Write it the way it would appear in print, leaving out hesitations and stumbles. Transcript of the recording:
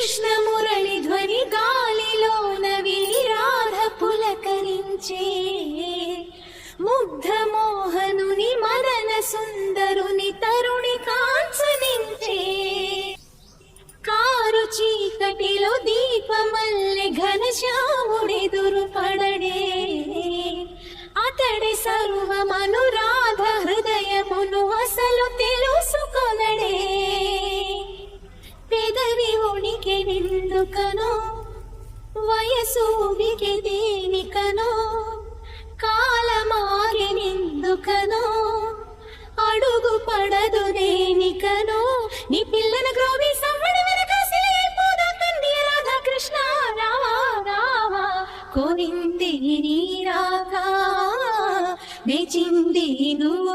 కృష్ణ మురళి ధ్వని గాలిలోన విని రాధ పులకరించే ముగ్ధ మోహనుని మదన సుందరుని తరుణి కాంచనించే కారు చీకటిలో దీపమల్లె ఘనశ్యాముడెదురు పడడే అతడి సర్వమనురాధ హృదయమును అసలు తెలుసుకొనడే పెదవి ఉనికెనెందుకనో వయసు ఉనికి దేనికనో కాలమాగెనెందుకనో అడుగు పడదు దేనికనో నీ పిల్లన గ్రోవి సవ్వడి వెనకాసి పోదా కన్య రాధా కృష్ణ రావా రావా కోరింది నీ రాధా నేచింది నువ్వు